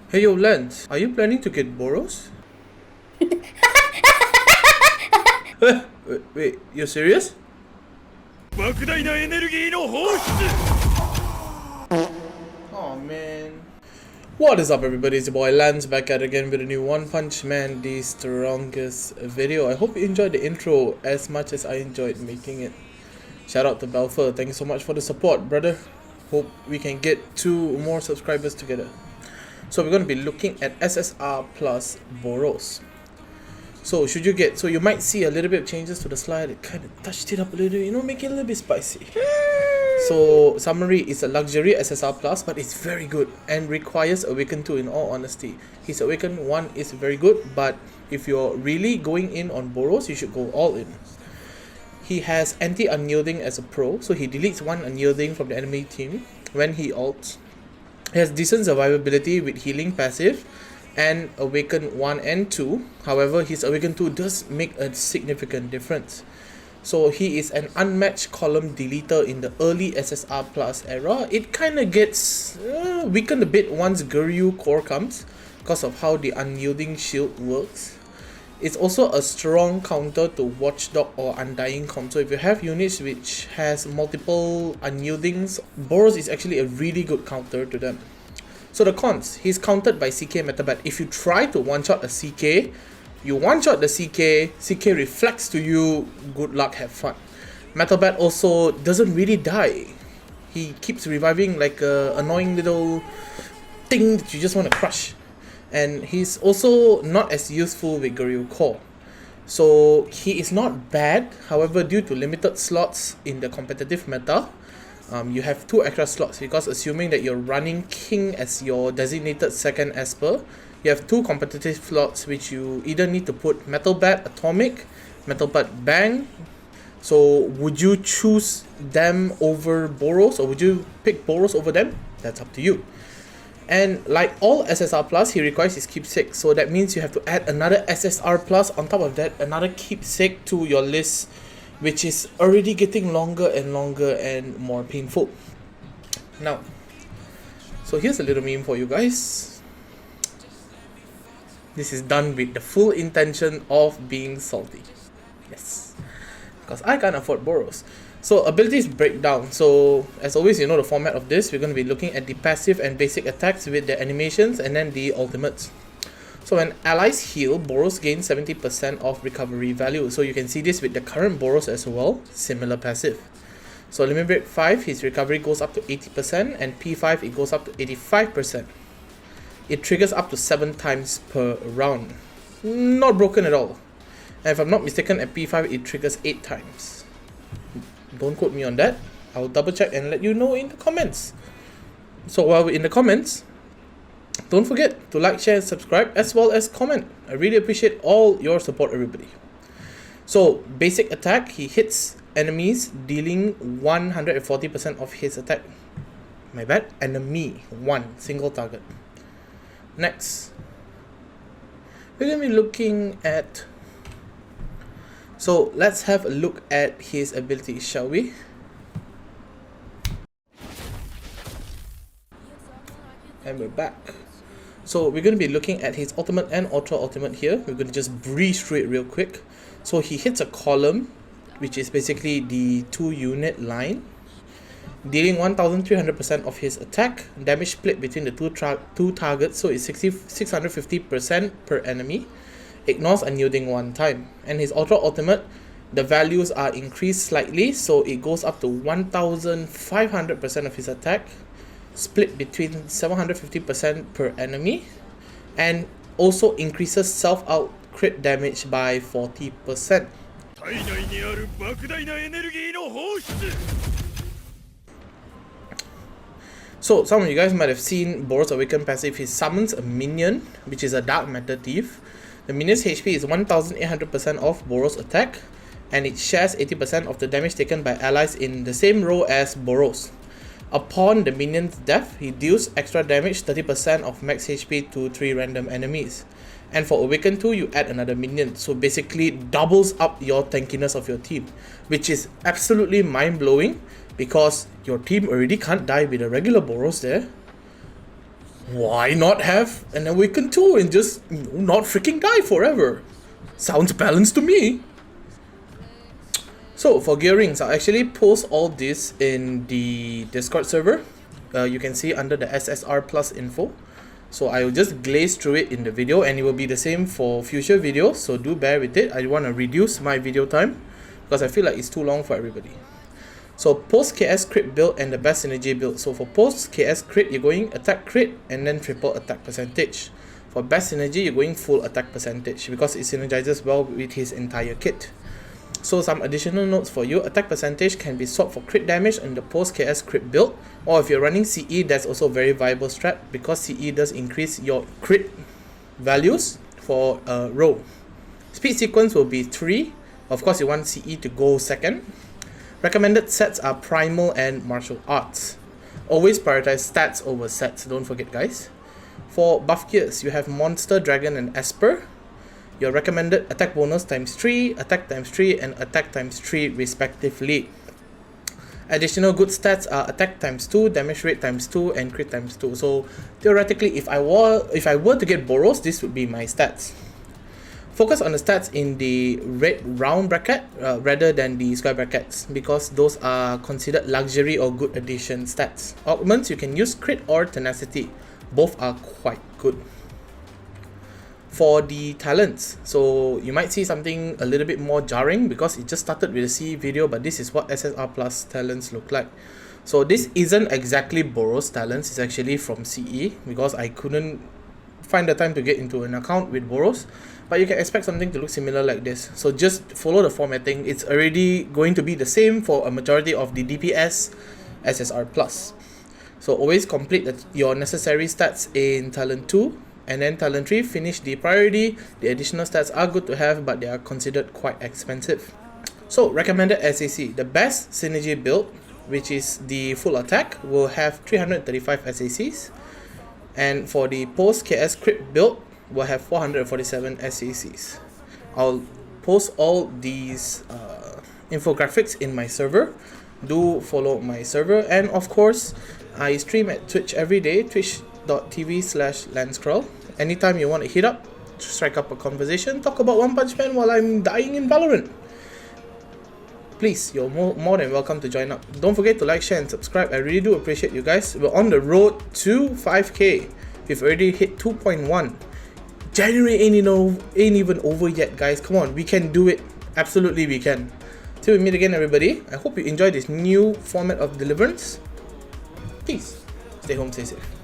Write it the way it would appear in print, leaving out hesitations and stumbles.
Hey yo, Lance, are you planning to get Boros? Wait, you're serious? Oh man. What is up, everybody? It's your boy Lance back at again with a new One Punch Man, the strongest video. I hope you enjoyed the intro as much as I enjoyed making it. Shout out to Belfer, thank you so much for the support, brother. Hope we can get 2 more subscribers together. So we're going to be looking at SSR plus Boros. So you might see a little bit of changes to the slide. It kind of touched it up a little, make it a little bit spicy. So summary is a luxury SSR plus, but it's very good and requires Awaken 2 in all honesty. His Awaken 1 is very good, but if you're really going in on Boros, you should go all in. He has anti-unyielding as a pro, so he deletes 1 unyielding from the enemy team when he ults. He has decent survivability with healing passive and Awaken 1 and 2. However, his Awaken 2 does make a significant difference. So he is an unmatched column deleter in the early SSR Plus era. It kind of gets weakened a bit once Guryu core comes because of how the unyielding shield works. It's also a strong counter to Watchdog or Undying comp. So if you have units which has multiple unyieldings, Boros is actually a really good counter to them. So the cons, he's countered by CK Metabat. If you try to one-shot a CK, you one-shot the CK reflects to you, good luck, have fun. Metabat also doesn't really die. He keeps reviving like a annoying little thing that you just want to crush. And he's also not as useful with Guryu Core. So he is not bad, however due to limited slots in the competitive meta, you have 2 extra slots because assuming that you're running King as your designated second Esper, you have 2 competitive slots which you either need to put Metal Bat Atomic, Metal Bat Bang. So would you choose them over Boros, or would you pick Boros over them? That's up to you. And like all SSR Plus, he requires his keepsake, so that means you have to add another SSR Plus on top of that, another keepsake to your list, which is already getting longer and longer and more painful. Now, so here's a little meme for you guys. This is done with the full intention of being salty. Yes, because I can't afford Boros. So abilities breakdown. So as always, you know the format of this. We're going to be looking at the passive and basic attacks with the animations and then the ultimates. So when allies heal, Boros gains 70% of recovery value. So you can see this with the current Boros as well, similar passive. So limit break 5, his recovery goes up to 80%, and P5 it goes up to 85%. It triggers up to 7 times per round. Not broken at all. And if I'm not mistaken, at P5 it triggers 8 times. Don't quote me on that. I'll double check and let you know in the comments. So while we're in the comments, don't forget to like, share, and subscribe, as well as comment. I really appreciate all your support, everybody. So basic attack, he hits enemies dealing 140% of his attack. My bad, enemy 1 single target. Next, we're gonna be looking at. So let's have a look at his abilities, shall we? And we're back. So we're going to be looking at his ultimate and ultra ultimate here. We're going to just breeze through it real quick. So he hits a column, which is basically the 2 unit line, dealing 1300% of his attack, damage split between the two targets, so it's 650% per enemy. Ignores unyielding 1 time, and his ultra ultimate, the values are increased slightly, so it goes up to 1500% of his attack, split between 750% per enemy, and also increases self-out crit damage by 40%. So some of you guys might have seen Boros Awaken passive. He summons a minion, which is a Dark Matter Thief. The minion's HP is 1800% of Boros attack, and it shares 80% of the damage taken by allies in the same row as Boros. Upon the minion's death, he deals extra damage 30% of max HP to 3 random enemies. And for Awaken 2, you add another minion, so basically doubles up your tankiness of your team, which is absolutely mind-blowing because your team already can't die with a regular Boros there. Why not have an Awaken 2 and just, you know, not freaking die forever? Sounds balanced to me. So for gearings, I'll actually post all this in the Discord server. You can see under the SSR Plus info. So I will just glaze through it in the video, and it will be the same for future videos, so do bear with it. I want to reduce my video time because I feel like it's too long for everybody. So post KS crit build and the best synergy build. So for post KS crit, you're going attack crit and then triple attack percentage. For best synergy, you're going full attack percentage because it synergizes well with his entire kit. So some additional notes for you: attack percentage can be swapped for crit damage in the post KS crit build, or if you're running CE, that's also a very viable strat because CE does increase your crit values for a row. Speed sequence will be 3. Of course, you want CE to go second. Recommended sets are primal and martial arts. Always prioritize stats over sets, don't forget guys. For buff gears, you have monster, dragon and esper. Your recommended attack bonus times 3, attack times 3 and attack times 3 respectively. Additional good stats are attack times 2, damage rate times 2 and crit times 2. So theoretically, if I were to get Boros, this would be my stats. Focus on the stats in the red round bracket rather than the square brackets because those are considered luxury or good addition stats. Augments, you can use crit or tenacity. Both are quite good. For the talents, so you might see something a little bit more jarring because it just started with a CE video, but this is what SSR Plus talents look like. So this isn't exactly Boros talents, it's actually from CE because I couldn't find the time to get into an account with Boros, but you can expect something to look similar like this. So just follow the formatting. It's already going to be the same for a majority of the DPS SSR Plus. So always complete your necessary stats in Talent 2, and then Talent 3, finish the priority. The additional stats are good to have, but they are considered quite expensive. So recommended SAC, the best synergy build, which is the full attack, will have 335 SACs. And for the post KS crit build, we'll have 447 SACs. I'll post all these infographics in my server. Do follow my server, and of course I stream at Twitch every day, twitch.tv/lancecrawl. Anytime you want to hit up, strike up a conversation, talk about One Punch Man while I'm dying in Valorant, please, you're more than welcome to join up. Don't forget to like, share and subscribe. I really do appreciate you guys. We're on the road to 5k. We've already hit 2.1. January ain't even over yet, guys. Come on, we can do it. Absolutely we can. Till we meet again, everybody, I hope you enjoyed this new format of Deliverance. Peace. Stay home, stay safe.